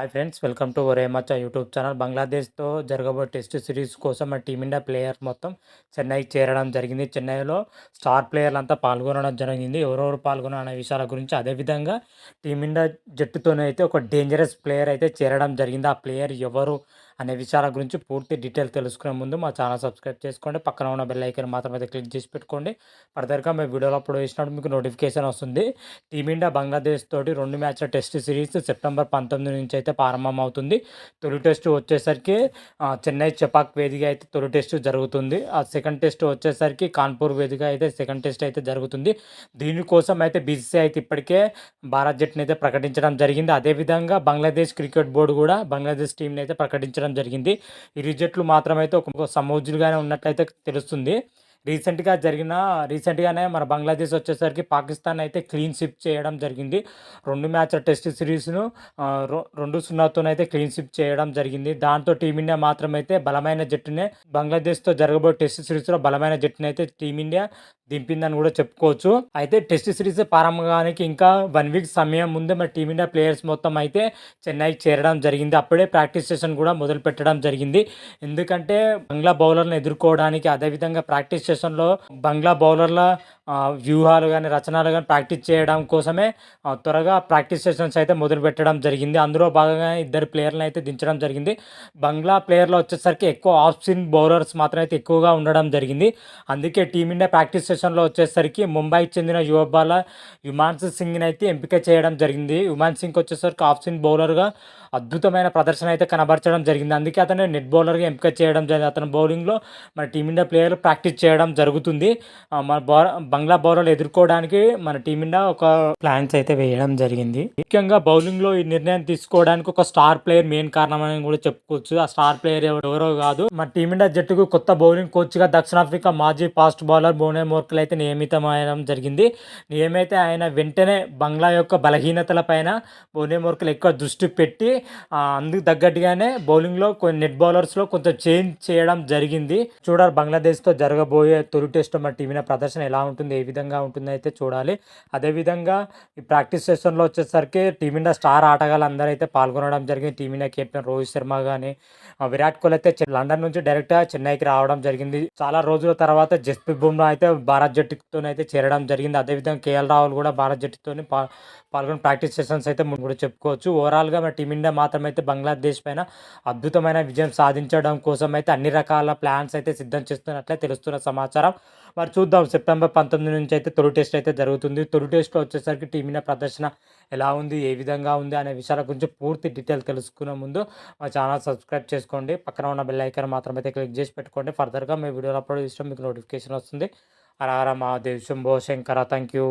Hi friends, welcome to ఒరే మచ్చా YouTube channel. బంగ్లాదేశ్తో జరగబోయే test series కోసం మన టీమిండియా ప్లేయర్ మొత్తం చెన్నైకి చేరడం జరిగింది. చెన్నైలో స్టార్ ప్లేయర్లంతా పాల్గొనడం జరిగింది. ఎవరెవరు పాల్గొనడం అనే విషయాల గురించి, అదేవిధంగా టీమిండియా జట్టుతోనైతే ఒక డేంజరస్ ప్లేయర్ అయితే చేరడం జరిగింది. ఆ ప్లేయర్ ఎవరు అనే విషయాల గురించి పూర్తి డీటెయిల్ తెలుసుకునే ముందు మా ఛానల్ సబ్స్క్రైబ్ చేసుకోండి. పక్కన ఉన్న బెల్ ఐకాన్ మాత్రం అయితే క్లిక్ చేసి పెట్టుకోండి. ఫర్దర్గా మేము వీడియోలో అప్లోడ్ చేసినప్పుడు మీకు నోటిఫికేషన్ వస్తుంది. టీమిండియా బంగ్లాదేశ్ తోటి 2 మ్యాచ్ల టెస్ట్ సిరీస్ సెప్టెంబర్ 19 నుంచి అయితే ప్రారంభమవుతుంది. తొలి టెస్ట్ వచ్చేసరికి చెన్నై చెపాక్ వేదిక అయితే తొలి టెస్ట్ జరుగుతుంది. ఆ సెకండ్ టెస్ట్ వచ్చేసరికి కాన్పూర్ వేదిక అయితే సెకండ్ టెస్ట్ అయితే జరుగుతుంది. దీనికోసం అయితే బీసీసీఐ అయితే ఇప్పటికే భారత్ జట్టుని అయితే ప్రకటించడం జరిగింది. అదేవిధంగా బంగ్లాదేశ్ క్రికెట్ బోర్డు కూడా బంగ్లాదేశ్ టీంని అయితే ప్రకటించడం జరిగింది. ఇరు జట్లు మాత్రమైతే ఒక సమూజులుగానే ఉన్నట్లయితే తెలుస్తుంది. రీసెంట్గానే మన బంగ్లాదేశ్ వచ్చేసరికి పాకిస్తాన్ అయితే క్లీన్ స్విప్ చేయడం జరిగింది. 2 మ్యాచ్ల టెస్ట్ సిరీస్ను 2-0తోనైతే క్లీన్ స్విప్ చేయడం జరిగింది. దాంతో టీమిండియా మాత్రమైతే బలమైన జట్టునే బంగ్లాదేశ్తో జరగబోయే టెస్ట్ సిరీస్లో బలమైన జట్టుని అయితే టీమిండియా దింపిందని కూడా చెప్పుకోవచ్చు. అయితే టెస్ట్ సిరీస్ ప్రారంభానికి ఇంకా 1 వీక్ సమయం ముందే మన టీమిండియా ప్లేయర్స్ మొత్తం అయితే చెన్నైకి చేరడం జరిగింది. అప్పుడే ప్రాక్టీస్ సెషన్ కూడా మొదలు పెట్టడం జరిగింది. ఎందుకంటే బంగ్లా బౌలర్లను ఎదుర్కోవడానికి, అదేవిధంగా ప్రాక్టీస్ సెషన్లో బంగ్లా బౌలర్ల వ్యూహాలు కానీ రచనలు కానీ ప్రాక్టీస్ చేయడం కోసమే త్వరగా ప్రాక్టీస్ సెషన్స్ అయితే మొదలు పెట్టడం జరిగింది. అందులో భాగంగా 2 ప్లేయర్లను అయితే దించడం జరిగింది. బంగ్లా ప్లేయర్లు వచ్చేసరికి ఎక్కువ ఆఫ్ స్పిన్ బౌలర్స్ మాత్రం అయితే ఎక్కువగా ఉండడం జరిగింది. అందుకే టీమిండియా ప్రాక్టీస్ సెషన్లో వచ్చేసరికి ముంబైకి చెందిన యువ బౌలర్ యుమాన్స్ సింగ్ని అయితే ఎంపిక చేయడం జరిగింది. యుమాన్స్ సింగ్ వచ్చేసరికి ఆఫ్ స్పిన్ బౌలర్గా అద్భుతమైన ప్రదర్శన అయితే కనబరచడం జరిగింది. అందుకే అతను నెట్ బౌలర్గా ఎంపిక చేయడం జరిగింది. అతని బౌలింగ్లో మన టీమిండియా ప్లేయర్లు ప్రాక్టీస్ చేయడం జరుగుతుంది. మన బంగ్లా బౌలర్లు ఎదుర్కోవడానికి మన టీమిండియా ఒక ప్లాన్స్ అయితే వేయడం జరిగింది. ముఖ్యంగా బౌలింగ్లో ఈ నిర్ణయం తీసుకోవడానికి ఒక స్టార్ ప్లేయర్ మెయిన్ కారణం అని కూడా చెప్పుకోవచ్చు. ఆ స్టార్ ప్లేయర్ ఎవరో కాదు, మన టీమిండియా జట్టుకు కొత్త బౌలింగ్ కోచ్గా దక్షిణాఫ్రికా మాజీ ఫాస్ట్ బౌలర్ బోనే మోర్కల్ అయితే నియమితమయ్యడం జరిగింది. నియమైతే ఆయన వెంటనే బంగ్లా యొక్క బలహీనతల పైన బోనే మోర్కల్ ఎక్కువ దృష్టి పెట్టి అందుకు తగ్గట్టుగానే బౌలింగ్లో కొన్ని నెట్ బౌలర్స్లో కొంచెం చేంజ్ చేయడం జరిగింది. చూడాలి బంగ్లాదేశ్తో జరగబోయే తొలి టెస్ట్ మన టీమిండియా ప్రదర్శన ఎలా ఉంటుంది, ఏ విధంగా ఉంటుందో అయితే చూడాలి. అదేవిధంగా ఈ ప్రాక్టీస్ సెషన్లో వచ్చేసరికి టీమిండియా స్టార్ ఆటగాళ్ళు అందరూ అయితే పాల్గొనడం జరిగింది. టీమిండియా కెప్టెన్ రోహిత్ శర్మ కానీ, విరాట్ కోహ్లీ అయితే లండన్ నుంచి డైరెక్ట్గా చెన్నైకి రావడం జరిగింది. చాలా రోజుల తర్వాత జస్ప్రీత్ బుమ్రా అయితే భారత్ జట్టుతోనైతే చేరడం జరిగింది. అదేవిధంగా కేఎల్ రాహుల్ కూడా భారత్ జట్టుతోని పాల్గొని ప్రాక్టీస్ సెషన్స్ అయితే కూడా చెప్పుకోవచ్చు. ఓవరాల్గా మన టీమిండియా మాత్రం అయితే బంగ్లాదేశ్ పైన అద్భుతమైన విజయం సాధించడం కోసం అయితే అన్ని రకాల ప్లాన్స్ అయితే సిద్ధం చేస్తున్నట్లే తెలుస్తున్న సమాచారం. మరి చూద్దాం, సెప్టెంబర్ 19 నుంచి అయితే తొలి టెస్ట్ అయితే జరుగుతుంది. తొలి టెస్ట్లో వచ్చేసరికి టీమిండియా ప్రదర్శన ఎలా ఉంది, ఏ విధంగా ఉంది అనే విషయాల గురించి పూర్తి డీటెయిల్ తెలుసుకునే ముందు మా ఛానల్ సబ్స్క్రైబ్ చేసుకోండి. పక్కన ఉన్న బెల్ ఐకాన్ మాత్రం అయితే క్లిక్ చేసి పెట్టుకోండి. ఫర్దర్గా మీ వీడియోలు అప్లోడ్ చేసినా మీకు నోటిఫికేషన్ వస్తుంది. హర హర మహాదేవ్, శంభో శంకర. Thank you.